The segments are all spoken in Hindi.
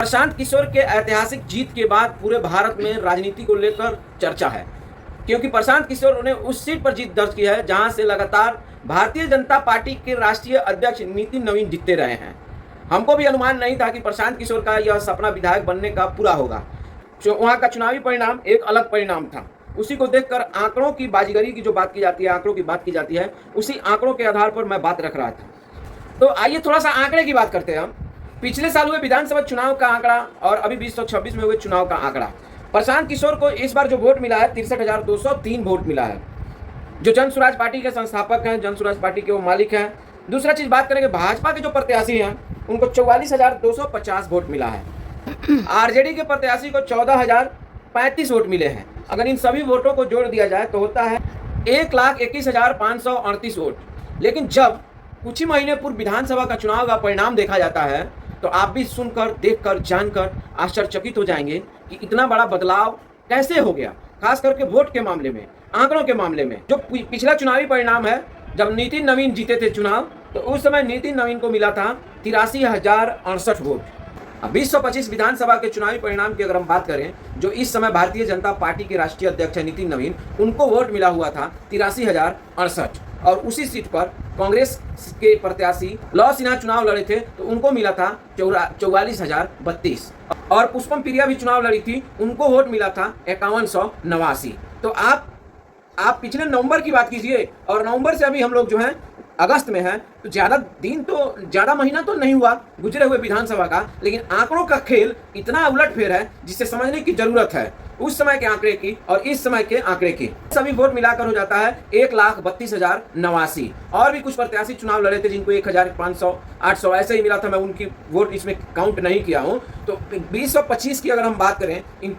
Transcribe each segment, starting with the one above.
प्रशांत किशोर के ऐतिहासिक जीत के बाद पूरे भारत में राजनीति को लेकर चर्चा है, क्योंकि प्रशांत किशोर ने उस सीट पर जीत दर्ज की है जहां से लगातार भारतीय जनता पार्टी के राष्ट्रीय अध्यक्ष नितिन नवीन जीतते रहे हैं। हमको भी अनुमान नहीं था कि प्रशांत किशोर का यह सपना विधायक बनने का पूरा होगा। वहां का चुनावी परिणाम एक अलग परिणाम था। उसी को देखकर आंकड़ों की बाजीगरी की जो बात की जाती है, आंकड़ों की बात की जाती है, उसी आंकड़ों के आधार पर मैं बात रख रहा था। तो आइए थोड़ा सा आंकड़े की बात करते हैं हम। पिछले साल हुए विधानसभा चुनाव का आंकड़ा और अभी 2026 में हुए चुनाव का आंकड़ा। प्रशांत किशोर को इस बार जो वोट मिला है 63,203 वोट मिला है, जो जन स्वराज पार्टी के संस्थापक हैं, जन स्वराज पार्टी के वो मालिक हैं। दूसरा चीज बात करेंगे, भाजपा के जो प्रत्याशी हैं उनको 44,250 वोट मिला है। आरजेडी के प्रत्याशी को 14,035 वोट मिले हैं। अगर इन सभी वोटों को जोड़ दिया जाए तो होता है 1,21,538 वोट। लेकिन जब कुछ ही महीने पूर्व विधानसभा का चुनाव का परिणाम देखा जाता है तो आप भी सुनकर, देखकर, जानकर आश्चर्यचकित हो जाएंगे कि इतना बड़ा बदलाव कैसे हो गया, खास करके वोट के मामले में, आंकड़ों के मामले में। जो पिछला चुनावी परिणाम है, जब नितिन नवीन जीते थे चुनाव, तो उस समय नितिन नवीन को मिला था 83,068 वोट। अब 2025 विधानसभा के चुनावी परिणाम की अगर हम बात करें, जो इस समय भारतीय जनता पार्टी के राष्ट्रीय अध्यक्ष है नितिन नवीन, उनको वोट मिला हुआ था 83,068। और उसी सीट पर कांग्रेस के प्रत्याशी लौ सिन्हा चुनाव लड़े थे तो उनको मिला था 44,032। और पुष्पम प्रिया भी चुनाव लड़ी थी, उनको वोट मिला था 5189। तो आप पिछले नवंबर की बात कीजिए, और नवंबर से अभी हम लोग जो हैं अगस्त में है, तो ज़्यादा महीना तो नहीं हुआ गुजरे हुए विधानसभा का, लेकिन आंकड़ों का खेल इतना उलटफेर है जिससे समझने की जरूरत है उस समय के आंकड़े की और इस समय के आंकड़े की। सभी वोट मिलाकर हो जाता है 1,32,089। और भी कुछ प्रत्याशी चुनाव लड़े थे जिनको 1,500, 800 ऐसे ही मिला था। मैं उनकी वोट इसमें काउंट नहीं किया हूँ। तो 2025 की अगर हम बात करें, इन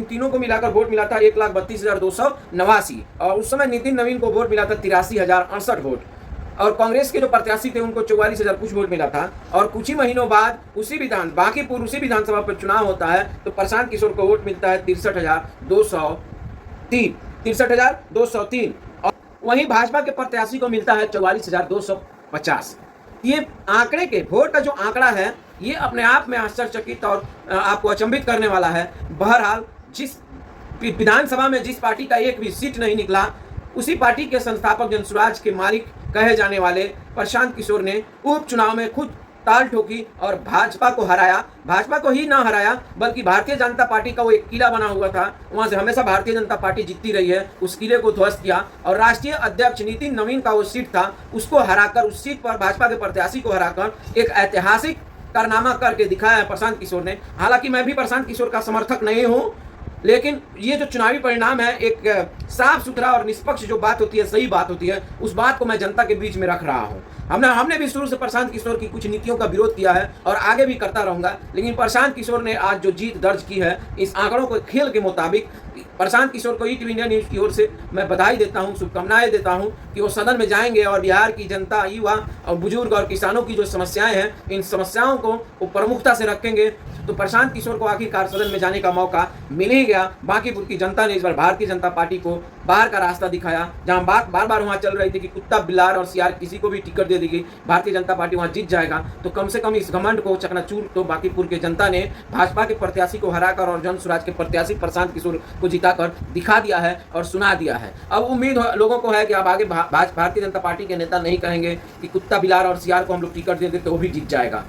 तीनों को मिलाकर वोट मिला था 1,32,289। और उस समय नितिन नवीन को वोट मिला था 83,068 वोट। और कांग्रेस के जो प्रत्याशी थे उनको 44,000 कुछ वोट मिला था। और कुछ ही महीनों बाद उसी विधानसभा पर चुनाव होता है तो प्रशांत किशोर को वोट मिलता है 63,203। और वहीं भाजपा के प्रत्याशी को मिलता है 44,250। ये आंकड़े के वोट का जो आंकड़ा है, ये अपने आप में आश्चर्यचकित और आपको अचंभित करने वाला है। बहरहाल, जिस विधानसभा में जिस पार्टी का एक भी सीट नहीं निकला, उसी पार्टी के संस्थापक जन स्वराज के मालिक कहे जाने वाले प्रशांत किशोर ने उपचुनाव में खुद ताल ठोकी और भाजपा को हराया। भाजपा को ही ना हराया बल्कि भारतीय जनता पार्टी का वो एक किला बना हुआ था, वहां से हमेशा भारतीय जनता पार्टी जीतती रही है, उस किले को ध्वस्त किया। और राष्ट्रीय अध्यक्ष नितिन नवीन का वो सीट था, उसको हराकर, उस सीट पर भाजपा के प्रत्याशी को हराकर एक ऐतिहासिक कारनामा करके दिखाया है प्रशांत किशोर ने। हालांकि मैं भी प्रशांत किशोर का समर्थक नहीं हूँ, लेकिन ये जो चुनावी परिणाम है, एक साफ सुथरा और निष्पक्ष जो बात होती है, सही बात होती है, उस बात को मैं जनता के बीच में रख रहा हूँ। हमने भी शुरू से प्रशांत किशोर की कुछ नीतियों का विरोध किया है और आगे भी करता रहूंगा। लेकिन प्रशांत किशोर ने आज जो जीत दर्ज की है, इस आंकड़ों के खेल के मुताबिक, प्रशांत किशोर को ईटीवी इंडिया न्यूज़ की ओर से मैं बधाई देता हूं, शुभकामनाएं देता हूं कि वो सदन में जाएंगे और बिहार की जनता, युवा और बुजुर्ग और किसानों की जो समस्याएं हैं, इन समस्याओं को वो प्रमुखता से रखेंगे। तो प्रशांत किशोर को आखिरकार सदन में जाने का मौका मिल ही गया। बांकीपुर की जनता ने इस बार भारतीय जनता पार्टी को बाहर का रास्ता दिखाया। जहां बात बार बार वहां चल रही थी कि कुत्ता, बिलार और सियार किसी को भी टिकट दे देगी, भारतीय जनता पार्टी वहां जीत जाएगा, तो कम से कम इस घमंड को चकनाचूर तो बांकीपुर के जनता ने भाजपा के प्रत्याशी को हराकर और जन स्वराज के प्रत्याशी प्रशांत किशोर को जिताकर दिखा दिया है और सुना दिया है। अब उम्मीद लोगों को है कि अब आगे भारतीय जनता पार्टी के नेता नहीं कहेंगे कि कुत्ता, बिलार और सियार को हम लोग टिकट दे देते तो वो भी जीत जाएगा।